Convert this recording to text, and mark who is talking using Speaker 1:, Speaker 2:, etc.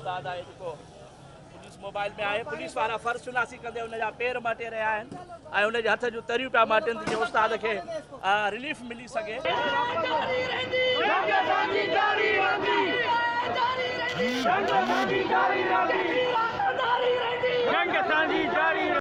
Speaker 1: उस्ताद आहे जेको police mobile में आहे। पुलिस वारा फर्ज़ शुनासी कंदे हुनजा पेर मटे रहिया आहिनि ऐं हुनजे हथ जूं तरियूं पिया मटनि जीअं उस्ताद खे रिलीफ मिली सघे।
Speaker 2: जंग असांजी जारी